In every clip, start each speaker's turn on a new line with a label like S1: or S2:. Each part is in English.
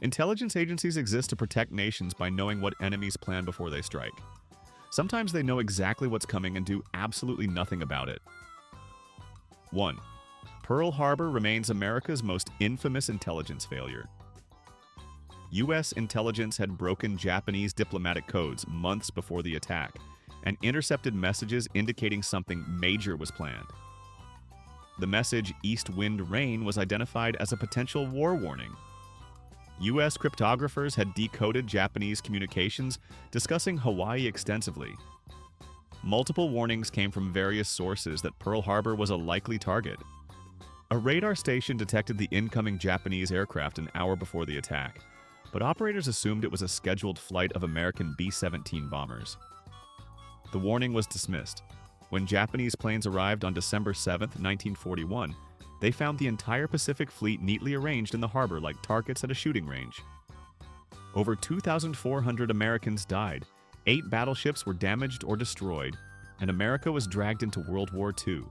S1: Intelligence agencies exist to protect nations by knowing what enemies plan before they strike. Sometimes they know exactly what's coming and do absolutely nothing about it. 1. Pearl Harbor remains America's most infamous intelligence failure. U.S. intelligence had broken Japanese diplomatic codes months before the attack and intercepted messages indicating something major was planned. The message "East Wind Rain" was identified as a potential war warning. U.S. cryptographers had decoded Japanese communications discussing Hawaii extensively. Multiple warnings came from various sources that Pearl Harbor was a likely target. A radar station detected the incoming Japanese aircraft an hour before the attack, but operators assumed it was a scheduled flight of American B-17 bombers. The warning was dismissed. When Japanese planes arrived on December 7, 1941, they found the entire Pacific Fleet neatly arranged in the harbor like targets at a shooting range. Over 2,400 Americans died, 8 battleships were damaged or destroyed, and America was dragged into World War II.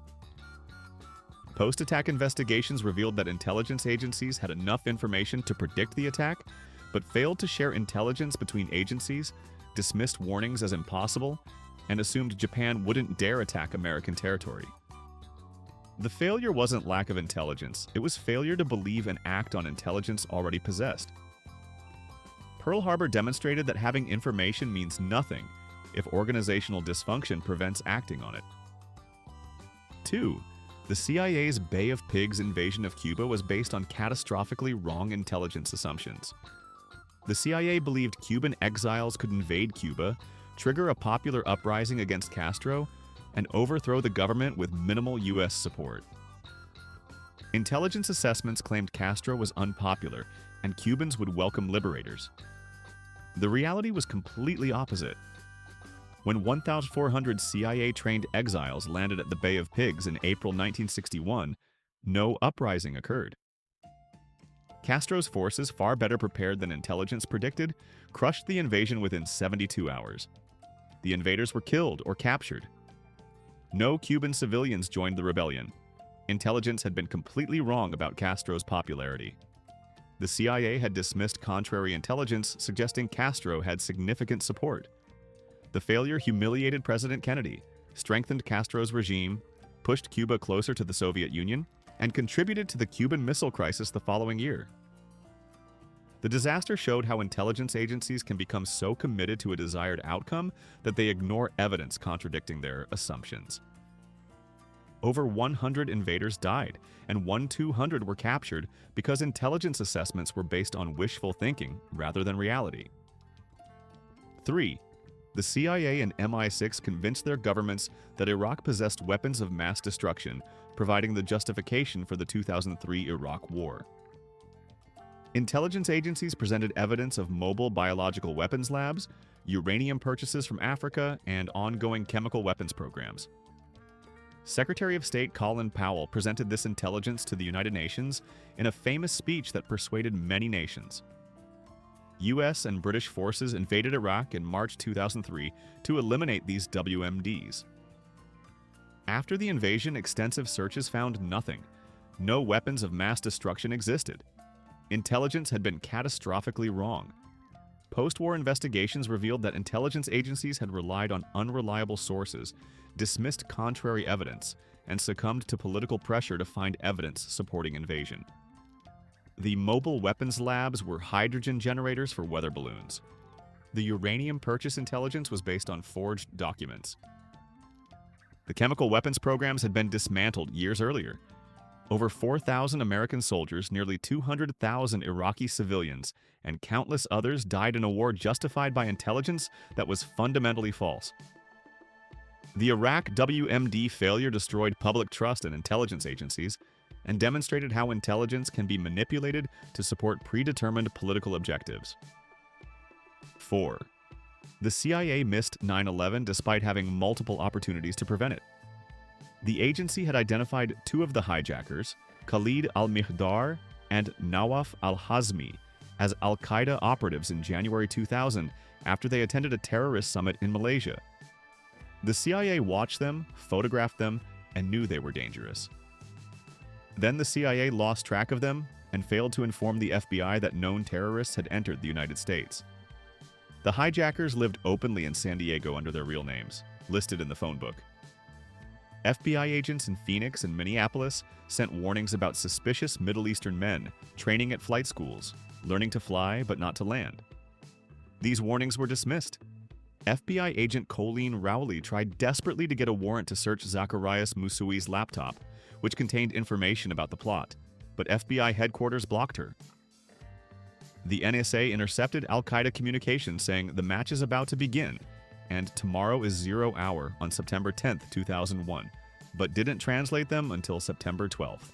S1: Post-attack investigations revealed that intelligence agencies had enough information to predict the attack, but failed to share intelligence between agencies, dismissed warnings as impossible, and assumed Japan wouldn't dare attack American territory. The failure wasn't lack of intelligence, it was failure to believe and act on intelligence already possessed. Pearl Harbor demonstrated that having information means nothing if organizational dysfunction prevents acting on it. 2. The CIA's Bay of Pigs invasion of Cuba was based on catastrophically wrong intelligence assumptions. The CIA believed Cuban exiles could invade Cuba, trigger a popular uprising against Castro, and overthrow the government with minimal U.S. support. Intelligence assessments claimed Castro was unpopular and Cubans would welcome liberators. The reality was completely opposite. When 1,400 CIA-trained exiles landed at the Bay of Pigs in April 1961, no uprising occurred. Castro's forces, far better prepared than intelligence predicted, crushed the invasion within 72 hours. The invaders were killed or captured. No Cuban civilians joined the rebellion. Intelligence had been completely wrong about Castro's popularity. The CIA had dismissed contrary intelligence, suggesting Castro had significant support. The failure humiliated President Kennedy, strengthened Castro's regime, pushed Cuba closer to the Soviet Union, and contributed to the Cuban Missile Crisis the following year. The disaster showed how intelligence agencies can become so committed to a desired outcome that they ignore evidence contradicting their assumptions. Over 100 invaders died, and 200 were captured because intelligence assessments were based on wishful thinking rather than reality. 3. The CIA and MI6 convinced their governments that Iraq possessed weapons of mass destruction, providing the justification for the 2003 Iraq War. Intelligence agencies presented evidence of mobile biological weapons labs, uranium purchases from Africa, and ongoing chemical weapons programs. Secretary of State Colin Powell presented this intelligence to the United Nations in a famous speech that persuaded many nations. U.S. and British forces invaded Iraq in March 2003 to eliminate these WMDs. After the invasion, extensive searches found nothing. No weapons of mass destruction existed. Intelligence had been catastrophically wrong. Post-war investigations revealed that intelligence agencies had relied on unreliable sources, dismissed contrary evidence, and succumbed to political pressure to find evidence supporting invasion. The mobile weapons labs were hydrogen generators for weather balloons. The uranium purchase intelligence was based on forged documents. The chemical weapons programs had been dismantled years earlier. Over 4,000 American soldiers, nearly 200,000 Iraqi civilians, and countless others died in a war justified by intelligence that was fundamentally false. The Iraq WMD failure destroyed public trust in intelligence agencies and demonstrated how intelligence can be manipulated to support predetermined political objectives. 4. The CIA missed 9/11 despite having multiple opportunities to prevent it. The agency had identified 2 of the hijackers, Khalid al-Mihdhar and Nawaf al-Hazmi, as al-Qaeda operatives in January 2000 after they attended a terrorist summit in Malaysia. The CIA watched them, photographed them, and knew they were dangerous. Then the CIA lost track of them, and failed to inform the FBI that known terrorists had entered the United States. The hijackers lived openly in San Diego under their real names, listed in the phone book. FBI agents in Phoenix and Minneapolis sent warnings about suspicious Middle Eastern men training at flight schools, learning to fly but not to land. These warnings were dismissed. FBI agent Colleen Rowley tried desperately to get a warrant to search Zacarias Moussaoui's laptop, which contained information about the plot, but FBI headquarters blocked her. The NSA intercepted al-Qaeda communications saying the match is about to begin and tomorrow is 0 hour on September 10, 2001, but didn't translate them until September 12th.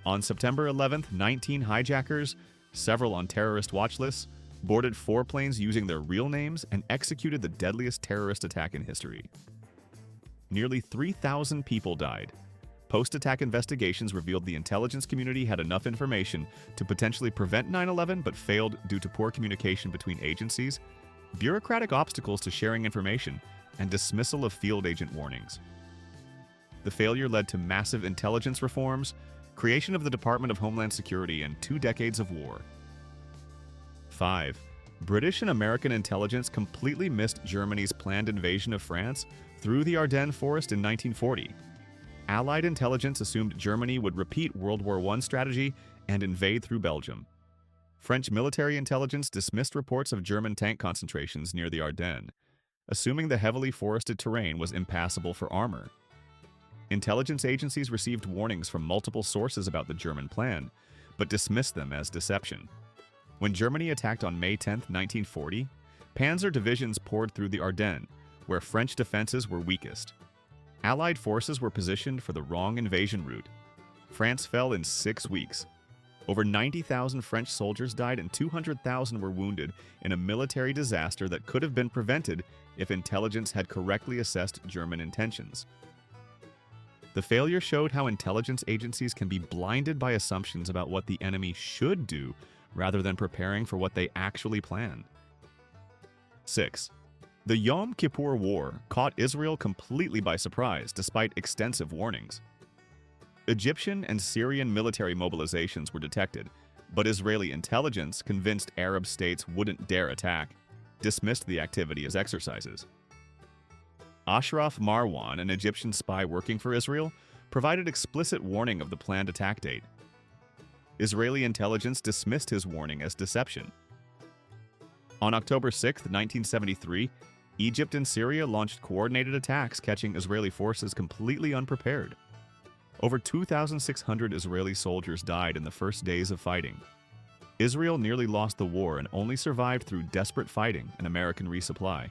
S1: On September 11th, 19 hijackers, several on terrorist watch lists, boarded 4 planes using their real names and executed the deadliest terrorist attack in history. Nearly 3,000 people died. Post-attack investigations revealed the intelligence community had enough information to potentially prevent 9/11 but failed due to poor communication between agencies, bureaucratic obstacles to sharing information, and dismissal of field agent warnings. The failure led to massive intelligence reforms, creation of the Department of Homeland Security, and 2 decades of war. 5. British and American intelligence completely missed Germany's planned invasion of France through the Ardennes Forest in 1940. Allied intelligence assumed Germany would repeat World War I strategy and invade through Belgium. French military intelligence dismissed reports of German tank concentrations near the Ardennes, assuming the heavily forested terrain was impassable for armor. Intelligence agencies received warnings from multiple sources about the German plan, but dismissed them as deception. When Germany attacked on May 10, 1940, panzer divisions poured through the Ardennes, where French defenses were weakest. Allied forces were positioned for the wrong invasion route. France fell in 6 weeks. Over 90,000 French soldiers died and 200,000 were wounded in a military disaster that could have been prevented if intelligence had correctly assessed German intentions. The failure showed how intelligence agencies can be blinded by assumptions about what the enemy should do rather than preparing for what they actually plan. 6. The Yom Kippur War caught Israel completely by surprise despite extensive warnings. Egyptian and Syrian military mobilizations were detected, but Israeli intelligence, convinced Arab states wouldn't dare attack, dismissed the activity as exercises. Ashraf Marwan, an Egyptian spy working for Israel, provided explicit warning of the planned attack date. Israeli intelligence dismissed his warning as deception. On October 6, 1973, Egypt and Syria launched coordinated attacks, catching Israeli forces completely unprepared. Over 2,600 Israeli soldiers died in the first days of fighting. Israel nearly lost the war and only survived through desperate fighting and American resupply.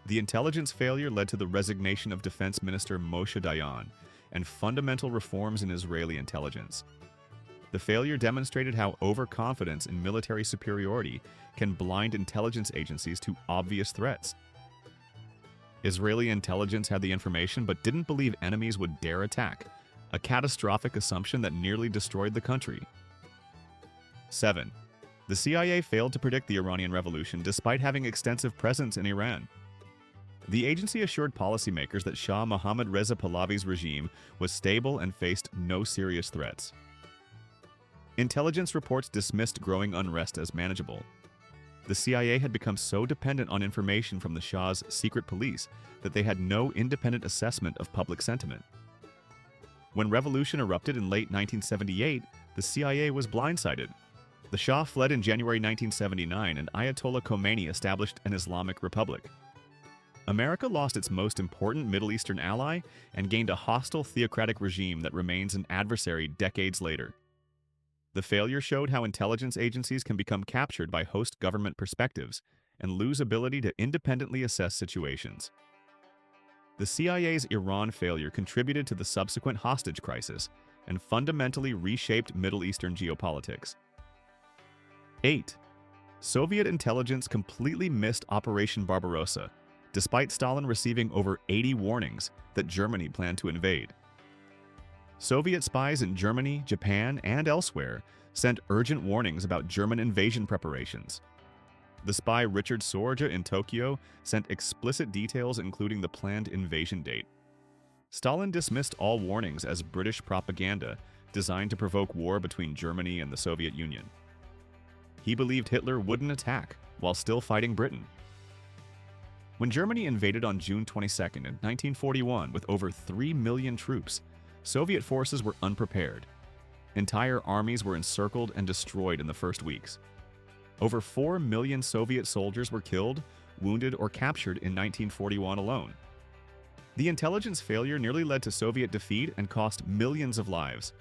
S1: The intelligence failure led to the resignation of Defense Minister Moshe Dayan and fundamental reforms in Israeli intelligence. The failure demonstrated how overconfidence in military superiority can blind intelligence agencies to obvious threats. Israeli intelligence had the information but didn't believe enemies would dare attack, a catastrophic assumption that nearly destroyed the country. 7. The CIA failed to predict the Iranian Revolution despite having extensive presence in Iran. The agency assured policymakers that Shah Mohammad Reza Pahlavi's regime was stable and faced no serious threats. Intelligence reports dismissed growing unrest as manageable. The CIA had become so dependent on information from the Shah's secret police that they had no independent assessment of public sentiment. When revolution erupted in late 1978, the CIA was blindsided. The Shah fled in January 1979 and Ayatollah Khomeini established an Islamic Republic. America lost its most important Middle Eastern ally and gained a hostile theocratic regime that remains an adversary decades later. The failure showed how intelligence agencies can become captured by host government perspectives and lose ability to independently assess situations. The CIA's Iran failure contributed to the subsequent hostage crisis and fundamentally reshaped Middle Eastern geopolitics. 8. Soviet intelligence completely missed Operation Barbarossa, despite Stalin receiving over 80 warnings that Germany planned to invade. Soviet spies in Germany, Japan, and elsewhere sent urgent warnings about German invasion preparations. The spy Richard Sorge in Tokyo sent explicit details including the planned invasion date. Stalin dismissed all warnings as British propaganda, designed to provoke war between Germany and the Soviet Union. He believed Hitler wouldn't attack while still fighting Britain. When Germany invaded on June 22, 1941, with over 3 million troops, Soviet forces were unprepared. Entire armies were encircled and destroyed in the first weeks. Over 4 million Soviet soldiers were killed, wounded, or captured in 1941 alone. The intelligence failure nearly led to Soviet defeat and cost millions of lives.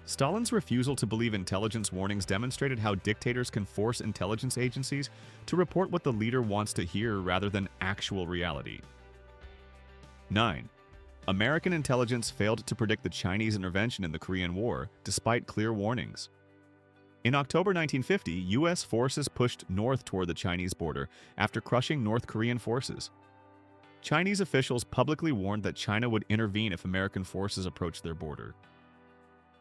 S1: Stalin's refusal to believe intelligence warnings demonstrated how dictators can force intelligence agencies to report what the leader wants to hear rather than actual reality. 9. American intelligence failed to predict the Chinese intervention in the Korean War, despite clear warnings. In October 1950, U.S. forces pushed north toward the Chinese border after crushing North Korean forces. Chinese officials publicly warned that China would intervene if American forces approached their border.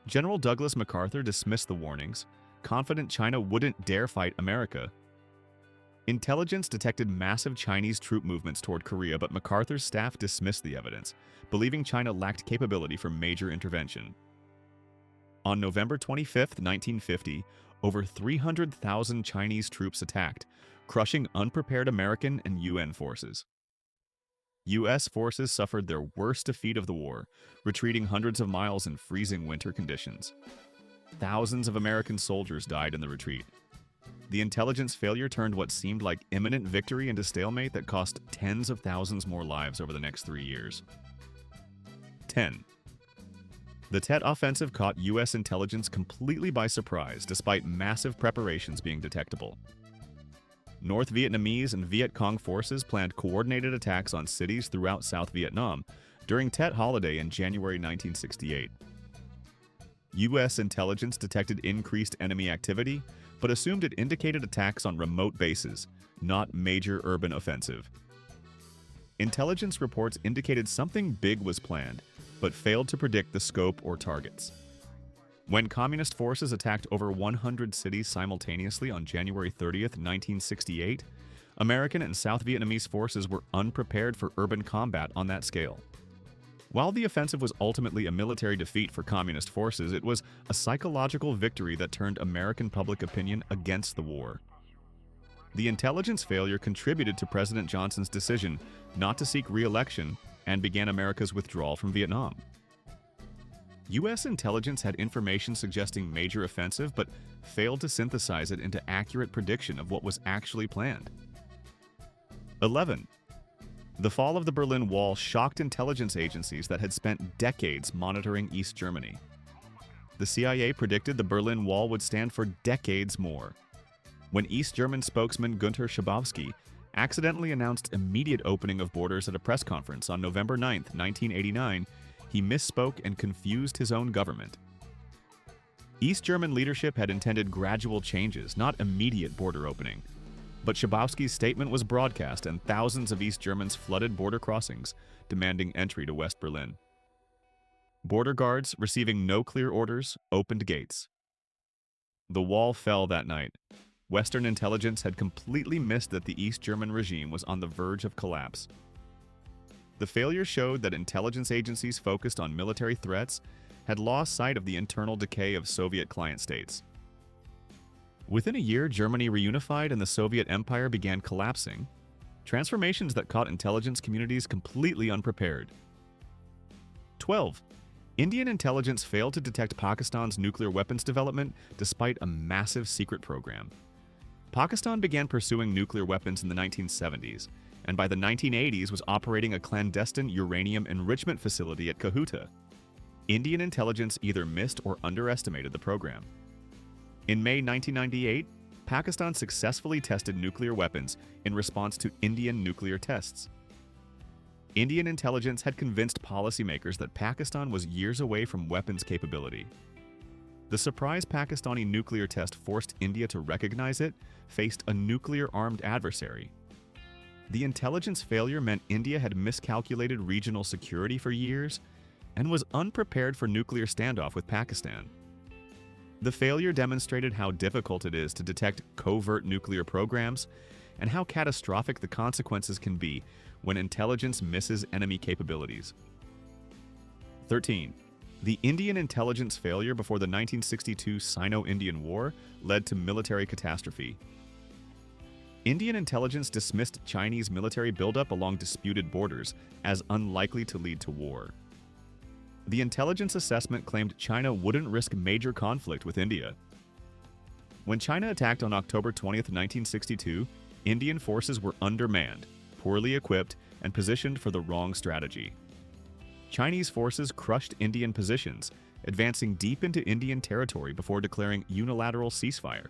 S1: General Douglas MacArthur dismissed the warnings, confident China wouldn't dare fight America. Intelligence detected massive Chinese troop movements toward Korea, but MacArthur's staff dismissed the evidence, believing China lacked capability for major intervention. On November 25, 1950, over 300,000 Chinese troops attacked, crushing unprepared American and UN forces. U.S. forces suffered their worst defeat of the war, retreating hundreds of miles in freezing winter conditions. Thousands of American soldiers died in the retreat. The intelligence failure turned what seemed like imminent victory into stalemate that cost tens of thousands more lives over the next 3 years. 10. The Tet Offensive caught U.S. intelligence completely by surprise, despite massive preparations being detectable. North Vietnamese and Viet Cong forces planned coordinated attacks on cities throughout South Vietnam during Tet holiday in January 1968. U.S. intelligence detected increased enemy activity, but assumed it indicated attacks on remote bases, not major urban offensive. Intelligence reports indicated something big was planned, but failed to predict the scope or targets. When communist forces attacked over 100 cities simultaneously on January 30, 1968, American and South Vietnamese forces were unprepared for urban combat on that scale. While the offensive was ultimately a military defeat for communist forces, it was a psychological victory that turned American public opinion against the war. The intelligence failure contributed to President Johnson's decision not to seek re-election and began America's withdrawal from Vietnam. U.S. intelligence had information suggesting major offensive, but failed to synthesize it into accurate prediction of what was actually planned. 11. The fall of the Berlin Wall shocked intelligence agencies that had spent decades monitoring East Germany. The CIA predicted the Berlin Wall would stand for decades more. When East German spokesman Günter Schabowski accidentally announced immediate opening of borders at a press conference on November 9, 1989, he misspoke and confused his own government. East German leadership had intended gradual changes, not immediate border opening. But Schabowski's statement was broadcast, and thousands of East Germans flooded border crossings, demanding entry to West Berlin. Border guards, receiving no clear orders, opened gates. The wall fell that night. Western intelligence had completely missed that the East German regime was on the verge of collapse. The failure showed that intelligence agencies focused on military threats had lost sight of the internal decay of Soviet client states. Within a year, Germany reunified and the Soviet Empire began collapsing, transformations that caught intelligence communities completely unprepared. 12. Indian intelligence failed to detect Pakistan's nuclear weapons development despite a massive secret program. Pakistan began pursuing nuclear weapons in the 1970s, and by the 1980s was operating a clandestine uranium enrichment facility at Kahuta. Indian intelligence either missed or underestimated the program. In May 1998, Pakistan successfully tested nuclear weapons in response to Indian nuclear tests. Indian intelligence had convinced policymakers that Pakistan was years away from weapons capability. The surprise Pakistani nuclear test forced India to recognize it faced a nuclear-armed adversary. The intelligence failure meant India had miscalculated regional security for years and was unprepared for nuclear standoff with Pakistan. The failure demonstrated how difficult it is to detect covert nuclear programs and how catastrophic the consequences can be when intelligence misses enemy capabilities. 13. The Indian intelligence failure before the 1962 Sino-Indian War led to military catastrophe. Indian intelligence dismissed Chinese military buildup along disputed borders as unlikely to lead to war. The intelligence assessment claimed China wouldn't risk major conflict with India. When China attacked on October 20, 1962, Indian forces were undermanned, poorly equipped, and positioned for the wrong strategy. Chinese forces crushed Indian positions, advancing deep into Indian territory before declaring unilateral ceasefire.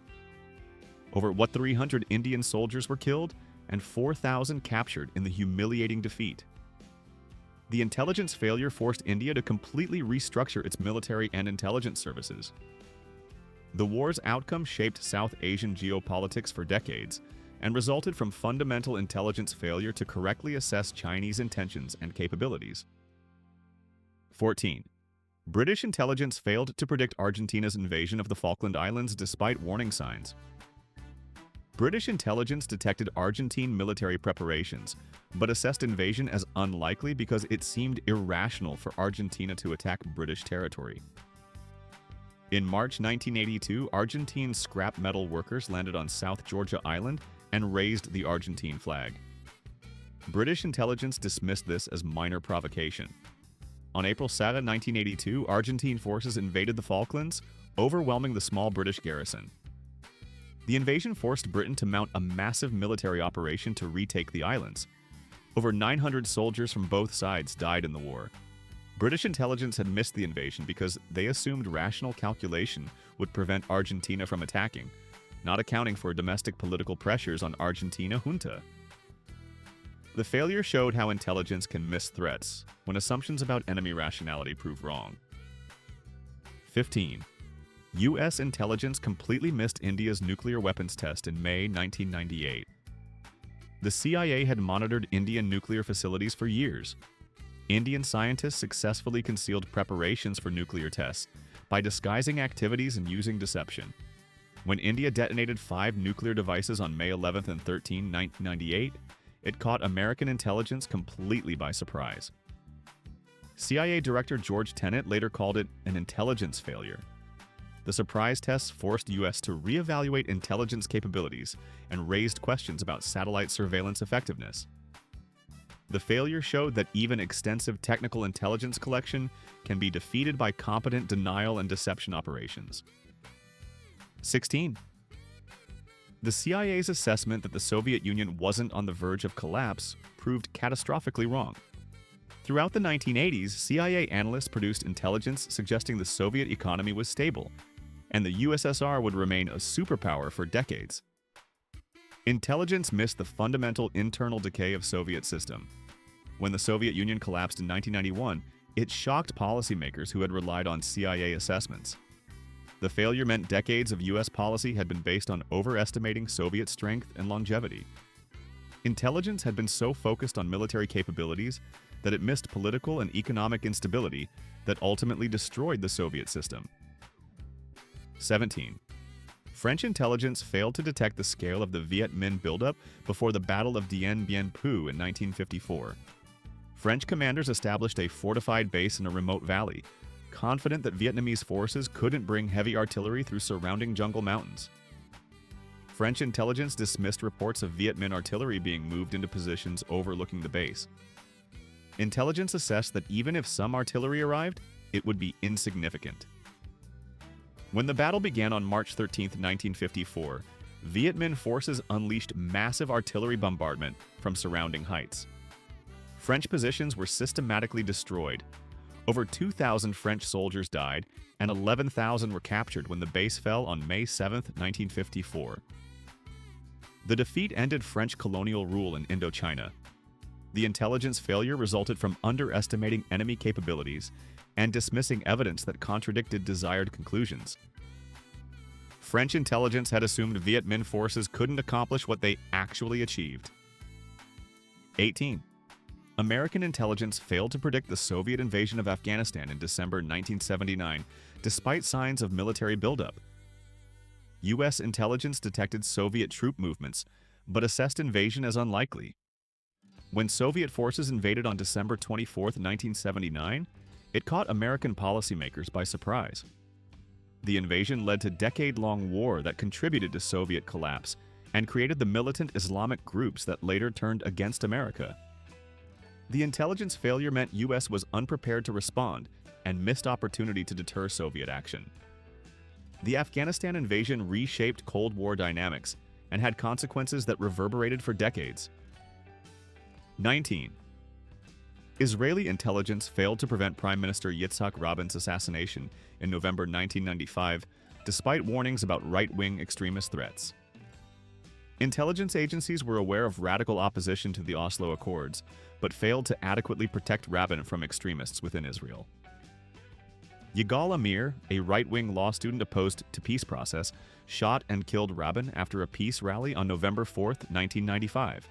S1: Over 300 Indian soldiers were killed and 4,000 captured in the humiliating defeat. The intelligence failure forced India to completely restructure its military and intelligence services. The war's outcome shaped South Asian geopolitics for decades and resulted from fundamental intelligence failure to correctly assess Chinese intentions and capabilities. 14. British intelligence failed to predict Argentina's invasion of the Falkland Islands despite warning signs. British intelligence detected Argentine military preparations, but assessed invasion as unlikely because it seemed irrational for Argentina to attack British territory. In March 1982, Argentine scrap metal workers landed on South Georgia Island and raised the Argentine flag. British intelligence dismissed this as minor provocation. On April 7, 1982, Argentine forces invaded the Falklands, overwhelming the small British garrison. The invasion forced Britain to mount a massive military operation to retake the islands. Over 900 soldiers from both sides died in the war. British intelligence had missed the invasion because they assumed rational calculation would prevent Argentina from attacking, not accounting for domestic political pressures on Argentina junta. The failure showed how intelligence can miss threats when assumptions about enemy rationality prove wrong. 15. U.S. intelligence completely missed India's nuclear weapons test in May 1998. The CIA had monitored Indian nuclear facilities for years. Indian scientists successfully concealed preparations for nuclear tests by disguising activities and using deception. When India detonated 5 nuclear devices on May 11 and 13, 1998, it caught American intelligence completely by surprise. CIA Director George Tenet later called it an intelligence failure. The surprise tests forced U.S. to reevaluate intelligence capabilities and raised questions about satellite surveillance effectiveness. The failure showed that even extensive technical intelligence collection can be defeated by competent denial and deception operations. 16. The CIA's assessment that the Soviet Union wasn't on the verge of collapse proved catastrophically wrong. Throughout the 1980s, CIA analysts produced intelligence suggesting the Soviet economy was stable, and the USSR would remain a superpower for decades. Intelligence missed the fundamental internal decay of Soviet system. When the Soviet Union collapsed in 1991, it shocked policymakers who had relied on CIA assessments. The failure meant decades of U.S. policy had been based on overestimating Soviet strength and longevity. Intelligence had been so focused on military capabilities that it missed political and economic instability that ultimately destroyed the Soviet system. 17. French intelligence failed to detect the scale of the Viet Minh buildup before the Battle of Dien Bien Phu in 1954. French commanders established a fortified base in a remote valley, confident that Vietnamese forces couldn't bring heavy artillery through surrounding jungle mountains. French intelligence dismissed reports of Viet Minh artillery being moved into positions overlooking the base. Intelligence assessed that even if some artillery arrived, it would be insignificant. When the battle began on March 13, 1954, Viet Minh forces unleashed massive artillery bombardment from surrounding heights. French positions were systematically destroyed. Over 2,000 French soldiers died, and 11,000 were captured when the base fell on May 7, 1954. The defeat ended French colonial rule in Indochina. The intelligence failure resulted from underestimating enemy capabilities and dismissing evidence that contradicted desired conclusions. French intelligence had assumed Viet Minh forces couldn't accomplish what they actually achieved. 18. American intelligence failed to predict the Soviet invasion of Afghanistan in December 1979, despite signs of military buildup. U.S. intelligence detected Soviet troop movements, but assessed invasion as unlikely. When Soviet forces invaded on December 24, 1979, It caught American policymakers by surprise. The invasion led to a decade-long war that contributed to Soviet collapse and created the militant Islamic groups that later turned against America. The intelligence failure meant U.S. was unprepared to respond and missed opportunity to deter Soviet action. The Afghanistan invasion reshaped Cold War dynamics and had consequences that reverberated for decades. 19. Israeli intelligence failed to prevent Prime Minister Yitzhak Rabin's assassination in November 1995, despite warnings about right-wing extremist threats. Intelligence agencies were aware of radical opposition to the Oslo Accords, but failed to adequately protect Rabin from extremists within Israel. Yigal Amir, a right-wing law student opposed to peace process, shot and killed Rabin after a peace rally on November 4, 1995.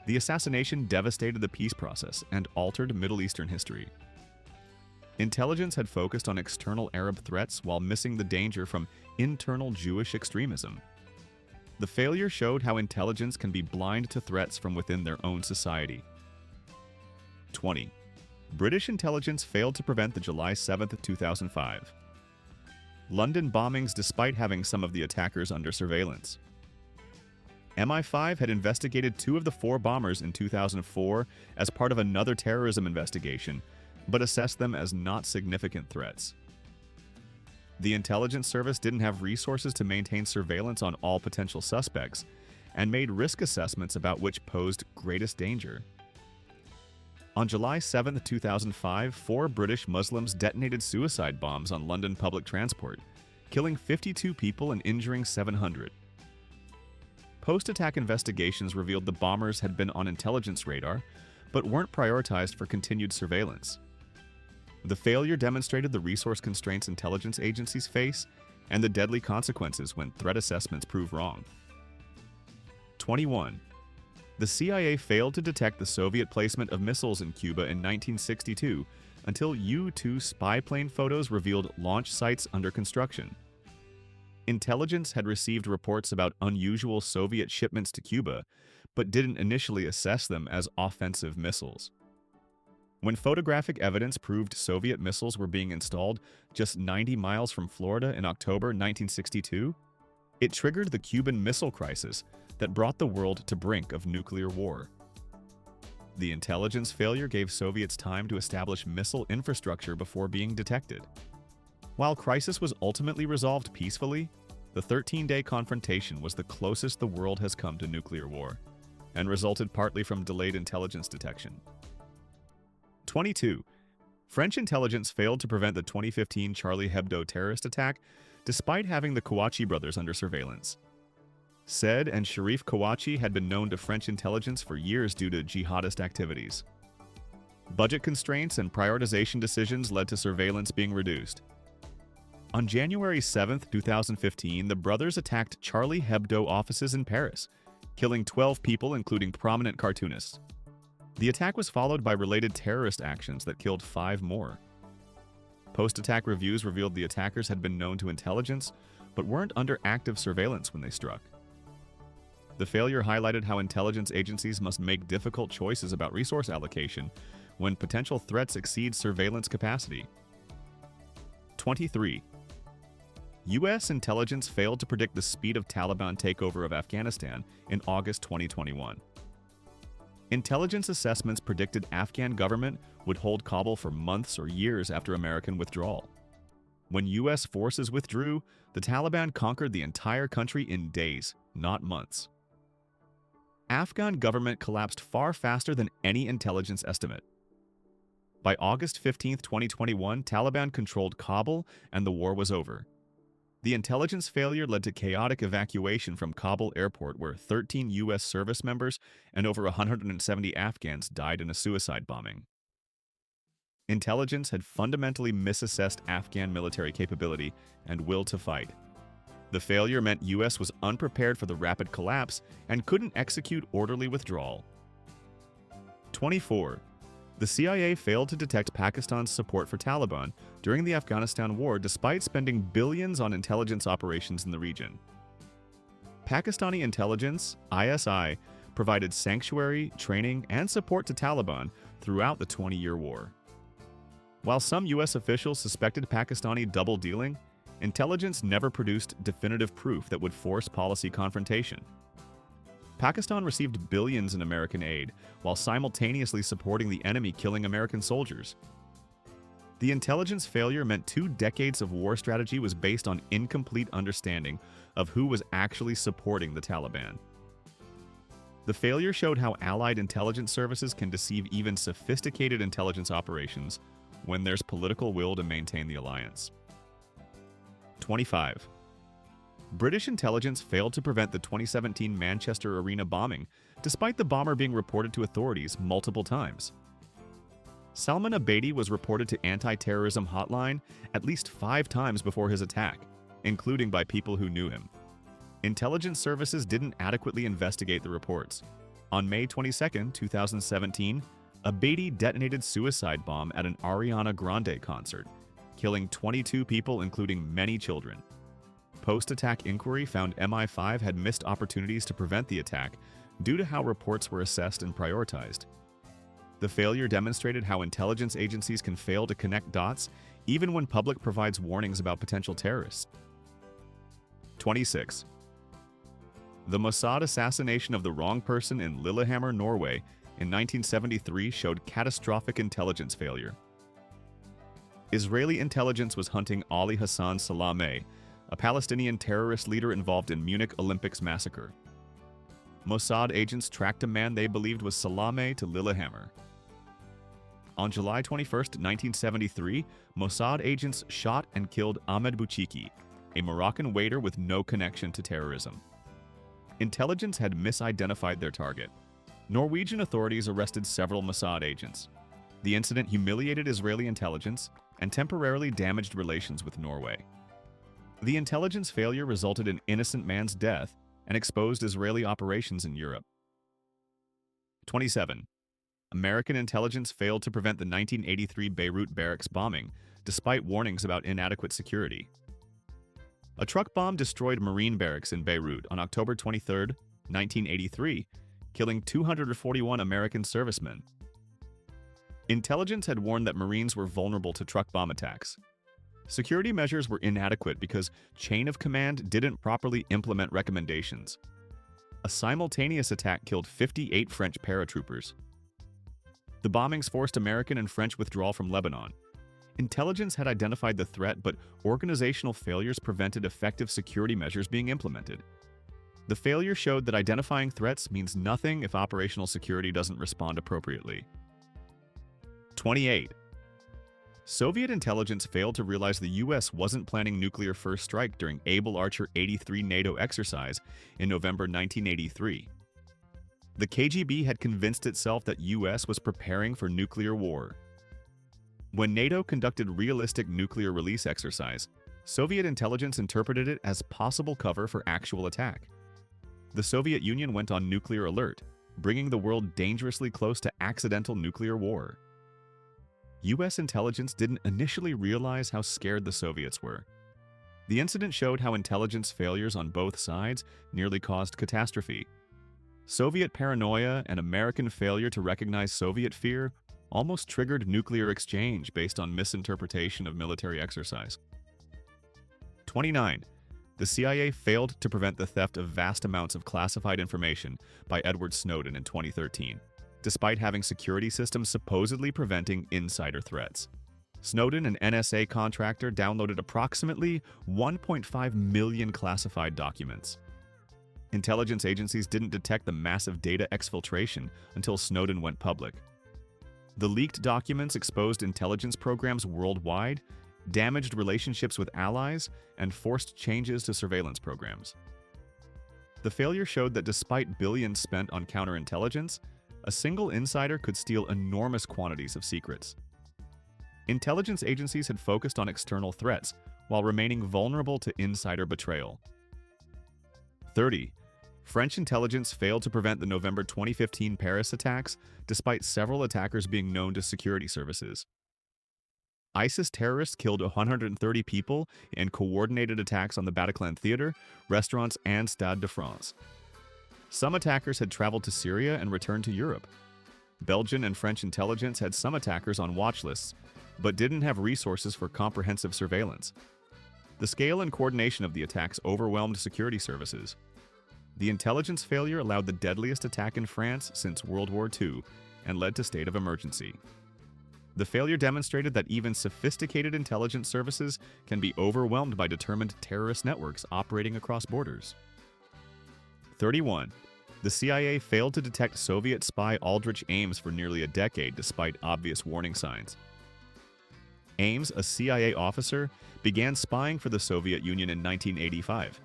S1: The assassination devastated the peace process and altered Middle Eastern history. Intelligence had focused on external Arab threats while missing the danger from internal Jewish extremism. The failure showed how intelligence can be blind to threats from within their own society. 20. British intelligence failed to prevent the July 7, 2005 London bombings despite having some of the attackers under surveillance. MI5 had investigated 2 of the 4 bombers in 2004 as part of another terrorism investigation, but assessed them as not significant threats. The intelligence service didn't have resources to maintain surveillance on all potential suspects, and made risk assessments about which posed greatest danger. On July 7, 2005, 4 British Muslims detonated suicide bombs on London public transport, killing 52 people and injuring 700. Post-attack investigations revealed the bombers had been on intelligence radar, but weren't prioritized for continued surveillance. The failure demonstrated the resource constraints intelligence agencies face and the deadly consequences when threat assessments prove wrong. 21. The CIA failed to detect the Soviet placement of missiles in Cuba in 1962 until U-2 spy plane photos revealed launch sites under construction. Intelligence had received reports about unusual Soviet shipments to Cuba, but didn't initially assess them as offensive missiles. When photographic evidence proved Soviet missiles were being installed just 90 miles from Florida in October 1962, it triggered the Cuban Missile Crisis that brought the world to brink of nuclear war. The intelligence failure gave Soviets time to establish missile infrastructure before being detected. While crisis was ultimately resolved peacefully, the 13-day confrontation was the closest the world has come to nuclear war, and resulted partly from delayed intelligence detection. 22. French intelligence failed to prevent the 2015 Charlie Hebdo terrorist attack, despite having the Kouachi brothers under surveillance. Said and Sharif Kouachi had been known to French intelligence for years due to jihadist activities. Budget constraints and prioritization decisions led to surveillance being reduced. On January 7, 2015, the brothers attacked Charlie Hebdo offices in Paris, killing 12 people including prominent cartoonists. The attack was followed by related terrorist actions that killed 5 more. Post-attack reviews revealed the attackers had been known to intelligence, but weren't under active surveillance when they struck. The failure highlighted how intelligence agencies must make difficult choices about resource allocation when potential threats exceed surveillance capacity. 23. U.S. intelligence failed to predict the speed of Taliban takeover of Afghanistan in August 2021. Intelligence assessments predicted Afghan government would hold Kabul for months or years after American withdrawal. When U.S. forces withdrew, the Taliban conquered the entire country in days, not months. Afghan government collapsed far faster than any intelligence estimate. By August 15, 2021, Taliban controlled Kabul and the war was over. The intelligence failure led to chaotic evacuation from Kabul airport where 13 U.S. service members and over 170 Afghans died in a suicide bombing. Intelligence had fundamentally misassessed Afghan military capability and will to fight. The failure meant U.S. was unprepared for the rapid collapse and couldn't execute orderly withdrawal. 24. The CIA failed to detect Pakistan's support for Taliban during the Afghanistan war despite spending billions on intelligence operations in the region. Pakistani intelligence, ISI, provided sanctuary, training, and support to Taliban throughout the 20-year war. While some U.S. officials suspected Pakistani double-dealing, intelligence never produced definitive proof that would force policy confrontation. Pakistan received billions in American aid while simultaneously supporting the enemy killing American soldiers. The intelligence failure meant 2 decades of war strategy was based on incomplete understanding of who was actually supporting the Taliban. The failure showed how Allied intelligence services can deceive even sophisticated intelligence operations when there's political will to maintain the alliance. 25. British intelligence failed to prevent the 2017 Manchester Arena bombing, despite the bomber being reported to authorities multiple times. Salman Abedi was reported to anti-terrorism hotline at least 5 times before his attack, including by people who knew him. Intelligence services didn't adequately investigate the reports. On May 22, 2017, Abedi detonated suicide bomb at an Ariana Grande concert, killing 22 people including many children. Post-attack inquiry found MI5 had missed opportunities to prevent the attack due to how reports were assessed and prioritized. The failure demonstrated how intelligence agencies can fail to connect dots even when public provides warnings about potential terrorists. 26. The Mossad assassination of the wrong person in Lillehammer, Norway in 1973 showed catastrophic intelligence failure. Israeli intelligence was hunting Ali Hassan Salameh, a Palestinian terrorist leader involved in Munich Olympics massacre. Mossad agents tracked a man they believed was Salameh to Lillehammer. On July 21, 1973, Mossad agents shot and killed Ahmed Bouchiki, a Moroccan waiter with no connection to terrorism. Intelligence had misidentified their target. Norwegian authorities arrested several Mossad agents. The incident humiliated Israeli intelligence and temporarily damaged relations with Norway. The intelligence failure resulted in innocent man's death and exposed Israeli operations in Europe. 27. American intelligence failed to prevent the 1983 Beirut barracks bombing, despite warnings about inadequate security. A truck bomb destroyed Marine barracks in Beirut on October 23, 1983, killing 241 American servicemen. Intelligence had warned that Marines were vulnerable to truck bomb attacks. Security measures were inadequate because chain of command didn't properly implement recommendations. A simultaneous attack killed 58 French paratroopers. The bombings forced American and French withdrawal from Lebanon. Intelligence had identified the threat, but organizational failures prevented effective security measures being implemented. The failure showed that identifying threats means nothing if operational security doesn't respond appropriately. 28. Soviet intelligence failed to realize the U.S. wasn't planning nuclear first strike during Able Archer 83 NATO exercise in November 1983. The KGB had convinced itself that U.S. was preparing for nuclear war. When NATO conducted realistic nuclear release exercise, Soviet intelligence interpreted it as possible cover for actual attack. The Soviet Union went on nuclear alert, bringing the world dangerously close to accidental nuclear war. U.S. intelligence didn't initially realize how scared the Soviets were. The incident showed how intelligence failures on both sides nearly caused catastrophe. Soviet paranoia and American failure to recognize Soviet fear almost triggered nuclear exchange based on misinterpretation of military exercise. 29. The CIA failed to prevent the theft of vast amounts of classified information by Edward Snowden in 2013, despite having security systems supposedly preventing insider threats. Snowden, an NSA contractor, downloaded approximately 1.5 million classified documents. Intelligence agencies didn't detect the massive data exfiltration until Snowden went public. The leaked documents exposed intelligence programs worldwide, damaged relationships with allies, and forced changes to surveillance programs. The failure showed that despite billions spent on counterintelligence, a single insider could steal enormous quantities of secrets. Intelligence agencies had focused on external threats while remaining vulnerable to insider betrayal. 30. French intelligence failed to prevent the November 2015 Paris attacks, despite several attackers being known to security services. ISIS terrorists killed 130 people in coordinated attacks on the Bataclan Theater, restaurants, and Stade de France. Some attackers had traveled to Syria and returned to Europe. Belgian and French intelligence had some attackers on watch lists, but didn't have resources for comprehensive surveillance. The scale and coordination of the attacks overwhelmed security services. The intelligence failure allowed the deadliest attack in France since World War II and led to state of emergency. The failure demonstrated that even sophisticated intelligence services can be overwhelmed by determined terrorist networks operating across borders. 31. The CIA failed to detect Soviet spy Aldrich Ames for nearly a decade despite obvious warning signs. Ames, a CIA officer, began spying for the Soviet Union in 1985.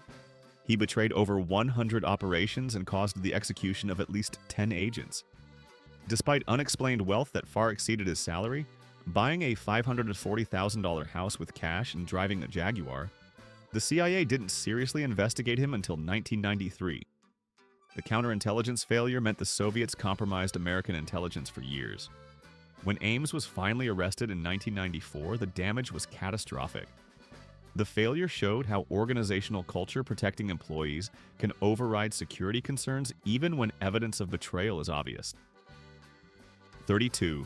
S1: He betrayed over 100 operations and caused the execution of at least 10 agents. Despite unexplained wealth that far exceeded his salary, buying a $540,000 house with cash and driving a Jaguar, the CIA didn't seriously investigate him until 1993. The counterintelligence failure meant the Soviets compromised American intelligence for years. When Ames was finally arrested in 1994, the damage was catastrophic. The failure showed how organizational culture protecting employees can override security concerns even when evidence of betrayal is obvious. 32.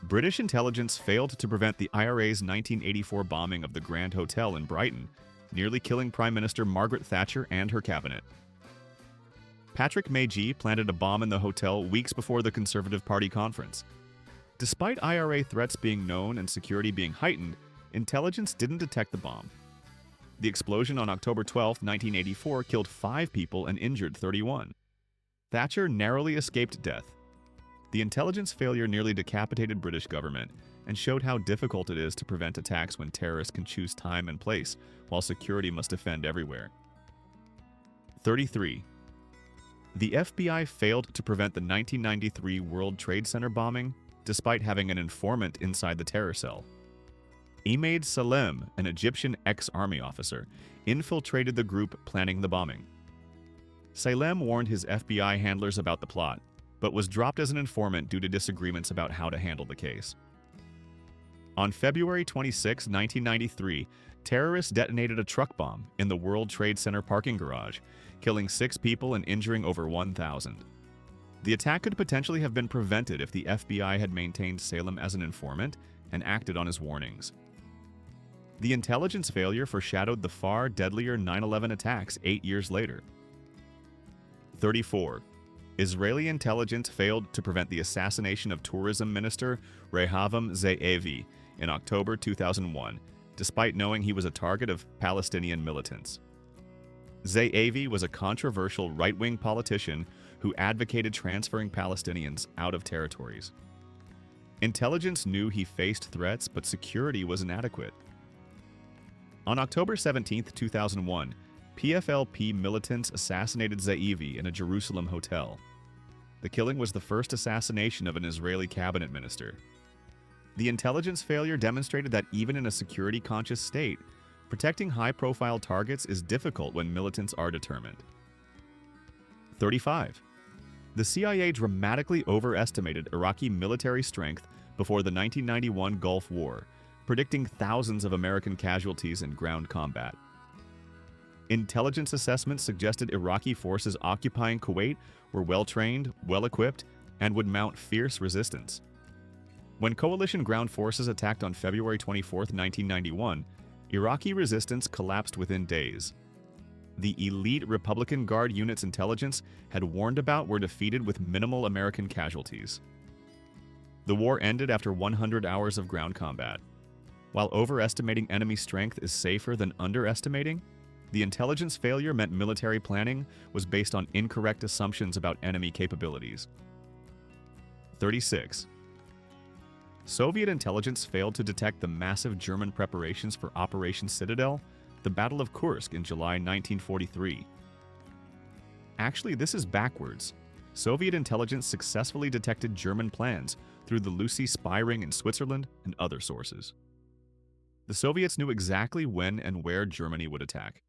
S1: British intelligence failed to prevent the IRA's 1984 bombing of the Grand Hotel in Brighton, nearly killing Prime Minister Margaret Thatcher and her cabinet. Patrick Mayhew planted a bomb in the hotel weeks before the Conservative Party conference. Despite IRA threats being known and security being heightened, intelligence didn't detect the bomb. The explosion on October 12, 1984 killed 5 people and injured 31. Thatcher narrowly escaped death. The intelligence failure nearly decapitated British government and showed how difficult it is to prevent attacks when terrorists can choose time and place, while security must defend everywhere. 33. The FBI failed to prevent the 1993 World Trade Center bombing, despite having an informant inside the terror cell. Imad Salem, an Egyptian ex-army officer, infiltrated the group planning the bombing. Salem warned his FBI handlers about the plot, but was dropped as an informant due to disagreements about how to handle the case. On February 26, 1993, terrorists detonated a truck bomb in the World Trade Center parking garage, killing 6 people and injuring over 1,000. The attack could potentially have been prevented if the FBI had maintained Salem as an informant and acted on his warnings. The intelligence failure foreshadowed the far deadlier 9/11 attacks 8 years later. 34. Israeli intelligence failed to prevent the assassination of tourism minister Rehavam Ze'evi in October 2001, despite knowing he was a target of Palestinian militants. Ze'evi was a controversial right-wing politician who advocated transferring Palestinians out of territories. Intelligence knew he faced threats, but security was inadequate. On October 17, 2001, PFLP militants assassinated Ze'evi in a Jerusalem hotel. The killing was the first assassination of an Israeli cabinet minister. The intelligence failure demonstrated that even in a security-conscious state, protecting high-profile targets is difficult when militants are determined. 35. The CIA dramatically overestimated Iraqi military strength before the 1991 Gulf War, predicting thousands of American casualties in ground combat. Intelligence assessments suggested Iraqi forces occupying Kuwait were well-trained, well-equipped, and would mount fierce resistance. When coalition ground forces attacked on February 24, 1991, Iraqi resistance collapsed within days. The elite Republican Guard units intelligence had warned about were defeated with minimal American casualties. The war ended after 100 hours of ground combat. While overestimating enemy strength is safer than underestimating, the intelligence failure meant military planning was based on incorrect assumptions about enemy capabilities. 36. Soviet intelligence failed to detect the massive German preparations for Operation Citadel, the Battle of Kursk in July 1943. Actually, this is backwards. Soviet intelligence successfully detected German plans through the Lucy spy ring in Switzerland and other sources. The Soviets knew exactly when and where Germany would attack.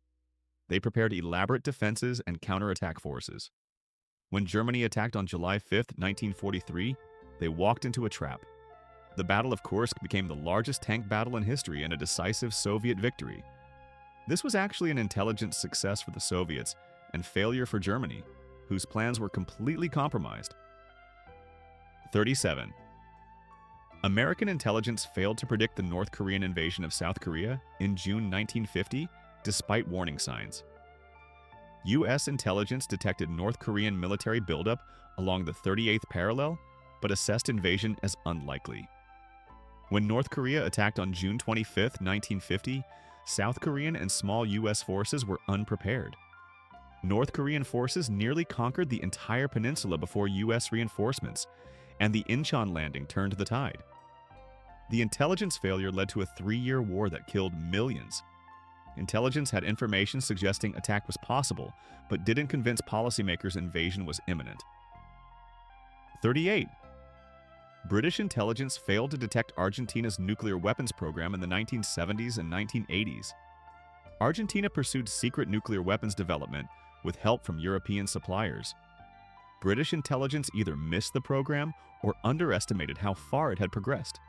S1: They prepared elaborate defenses and counterattack forces. When Germany attacked on July 5, 1943, they walked into a trap. The Battle of Kursk became the largest tank battle in history and a decisive Soviet victory. This was actually an intelligence success for the Soviets and failure for Germany, whose plans were completely compromised. 37. American intelligence failed to predict the North Korean invasion of South Korea in June 1950, despite warning signs. U.S. intelligence detected North Korean military buildup along the 38th parallel, but assessed invasion as unlikely. When North Korea attacked on June 25, 1950, South Korean and small U.S. forces were unprepared. North Korean forces nearly conquered the entire peninsula before U.S. reinforcements, and the Incheon landing turned the tide. The intelligence failure led to a 3-year war that killed millions. Intelligence had information suggesting attack was possible, but didn't convince policymakers invasion was imminent. 38. British intelligence failed to detect Argentina's nuclear weapons program in the 1970s and 1980s. Argentina pursued secret nuclear weapons development with help from European suppliers. British intelligence either missed the program or underestimated how far it had progressed.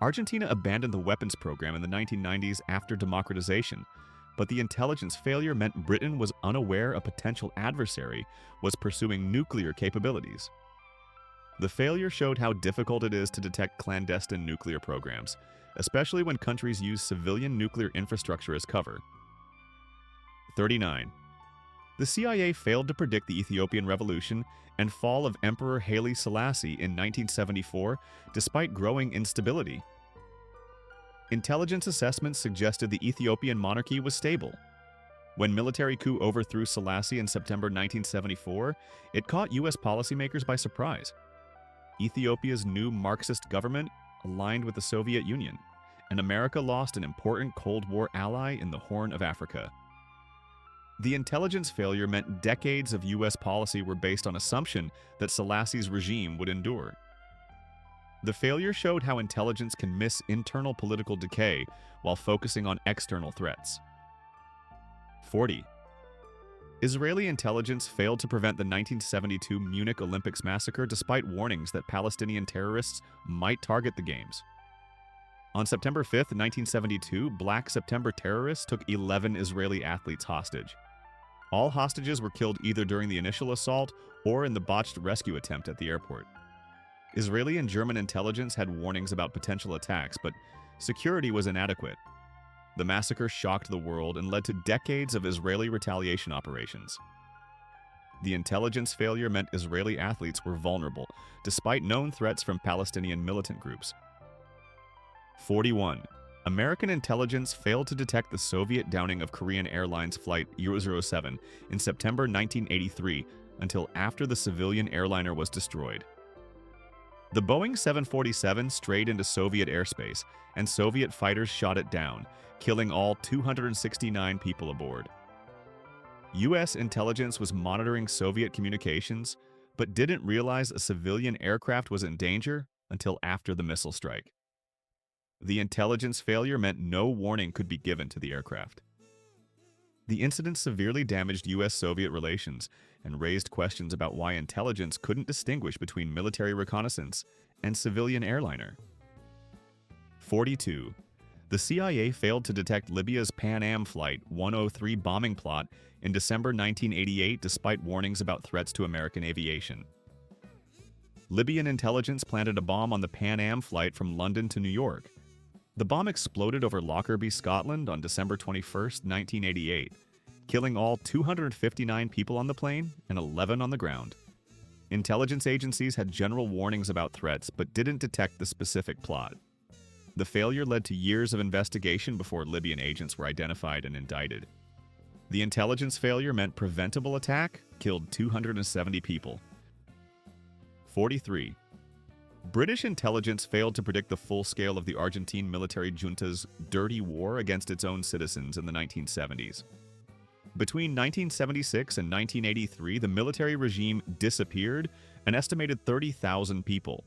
S1: Argentina abandoned the weapons program in the 1990s after democratization, but the intelligence failure meant Britain was unaware a potential adversary was pursuing nuclear capabilities. The failure showed how difficult it is to detect clandestine nuclear programs, especially when countries use civilian nuclear infrastructure as cover. 39. The CIA failed to predict the Ethiopian Revolution and fall of Emperor Haile Selassie in 1974, despite growing instability. Intelligence assessments suggested the Ethiopian monarchy was stable. When military coup overthrew Selassie in September 1974, it caught U.S. policymakers by surprise. Ethiopia's new Marxist government aligned with the Soviet Union, and America lost an important Cold War ally in the Horn of Africa. The intelligence failure meant decades of U.S. policy were based on assumption that Selassie's regime would endure. The failure showed how intelligence can miss internal political decay while focusing on external threats. 40. Israeli intelligence failed to prevent the 1972 Munich Olympics massacre despite warnings that Palestinian terrorists might target the games. On September 5, 1972, Black September terrorists took 11 Israeli athletes hostage. All hostages were killed either during the initial assault or in the botched rescue attempt at the airport. Israeli and German intelligence had warnings about potential attacks, but security was inadequate. The massacre shocked the world and led to decades of Israeli retaliation operations. The intelligence failure meant Israeli athletes were vulnerable, despite known threats from Palestinian militant groups. 41. American intelligence failed to detect the Soviet downing of Korean Airlines Flight 007 in September 1983 until after the civilian airliner was destroyed. The Boeing 747 strayed into Soviet airspace, and Soviet fighters shot it down, killing all 269 people aboard. U.S. intelligence was monitoring Soviet communications, but didn't realize a civilian aircraft was in danger until after the missile strike. The intelligence failure meant no warning could be given to the aircraft. The incident severely damaged U.S.-Soviet relations and raised questions about why intelligence couldn't distinguish between military reconnaissance and civilian airliner. 42. The CIA failed to detect Libya's Pan Am Flight 103 bombing plot in December 1988 despite warnings about threats to American aviation. Libyan intelligence planted a bomb on the Pan Am flight from London to New York. The bomb exploded over Lockerbie, Scotland on December 21, 1988, killing all 259 people on the plane and 11 on the ground. Intelligence agencies had general warnings about threats but didn't detect the specific plot. The failure led to years of investigation before Libyan agents were identified and indicted. The intelligence failure meant preventable attack killed 270 people. 43. British intelligence failed to predict the full scale of the Argentine military junta's dirty war against its own citizens in the 1970s. Between 1976 and 1983, the military regime disappeared an estimated 30,000 people.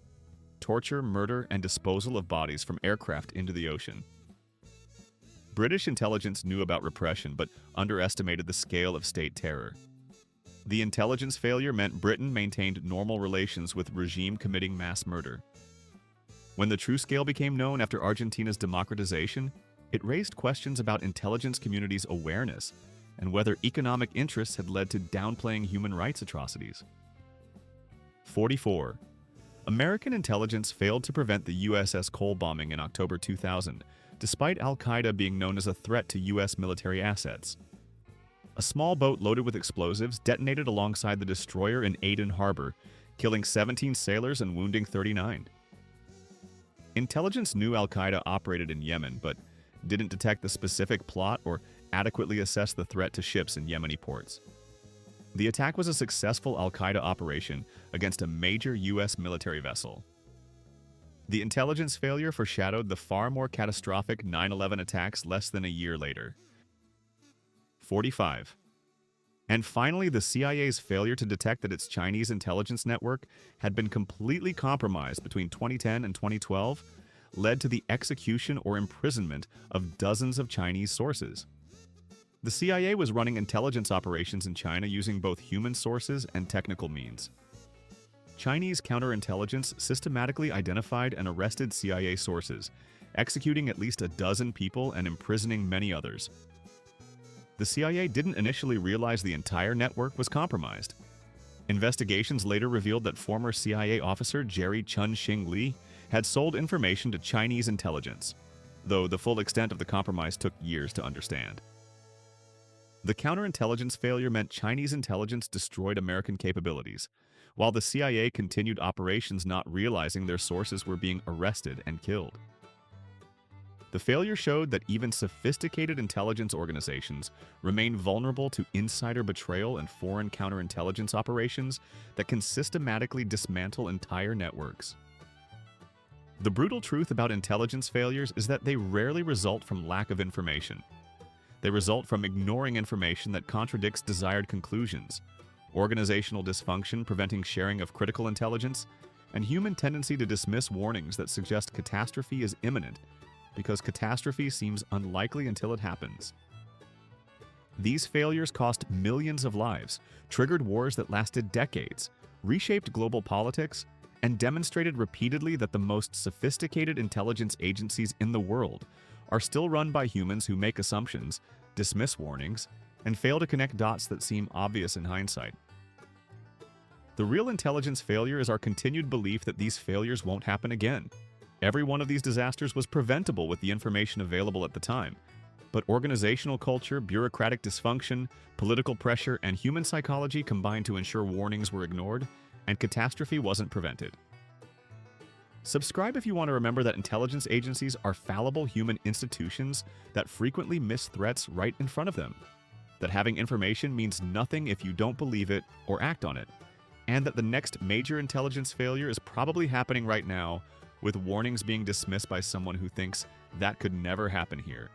S1: Torture, murder, and disposal of bodies from aircraft into the ocean. British intelligence knew about repression but underestimated the scale of state terror. The intelligence failure meant Britain maintained normal relations with regime committing mass murder. When the true scale became known after Argentina's democratization, it raised questions about intelligence communities' awareness and whether economic interests had led to downplaying human rights atrocities. 44. American intelligence failed to prevent the USS Cole bombing in October 2000, despite al-Qaeda being known as a threat to U.S. military assets. A small boat loaded with explosives detonated alongside the destroyer in Aden Harbor, killing 17 sailors and wounding 39. Intelligence knew al-Qaeda operated in Yemen, but didn't detect the specific plot or adequately assess the threat to ships in Yemeni ports. The attack was a successful al-Qaeda operation against a major U.S. military vessel. The intelligence failure foreshadowed the far more catastrophic 9/11 attacks less than a year later. 45. And finally, the CIA's failure to detect that its Chinese intelligence network had been completely compromised between 2010 and 2012 led to the execution or imprisonment of dozens of Chinese sources. The CIA was running intelligence operations in China using both human sources and technical means. Chinese counterintelligence systematically identified and arrested CIA sources, executing at least a dozen people and imprisoning many others. The CIA didn't initially realize the entire network was compromised. Investigations later revealed that former CIA officer Jerry Chun-Shing Lee had sold information to Chinese intelligence, though the full extent of the compromise took years to understand. The counterintelligence failure meant Chinese intelligence destroyed American capabilities, while the CIA continued operations not realizing their sources were being arrested and killed. The failure showed that even sophisticated intelligence organizations remain vulnerable to insider betrayal and foreign counterintelligence operations that can systematically dismantle entire networks. The brutal truth about intelligence failures is that they rarely result from lack of information. They result from ignoring information that contradicts desired conclusions, organizational dysfunction preventing sharing of critical intelligence, and human tendency to dismiss warnings that suggest catastrophe is imminent because catastrophe seems unlikely until it happens. These failures cost millions of lives, triggered wars that lasted decades, reshaped global politics, and demonstrated repeatedly that the most sophisticated intelligence agencies in the world are still run by humans who make assumptions, dismiss warnings, and fail to connect dots that seem obvious in hindsight. The real intelligence failure is our continued belief that these failures won't happen again. Every one of these disasters was preventable with the information available at the time, but organizational culture, bureaucratic dysfunction, political pressure, and human psychology combined to ensure warnings were ignored, and catastrophe wasn't prevented. Subscribe if you want to remember that intelligence agencies are fallible human institutions that frequently miss threats right in front of them, that having information means nothing if you don't believe it or act on it, and that the next major intelligence failure is probably happening right now, with warnings being dismissed by someone who thinks that could never happen here.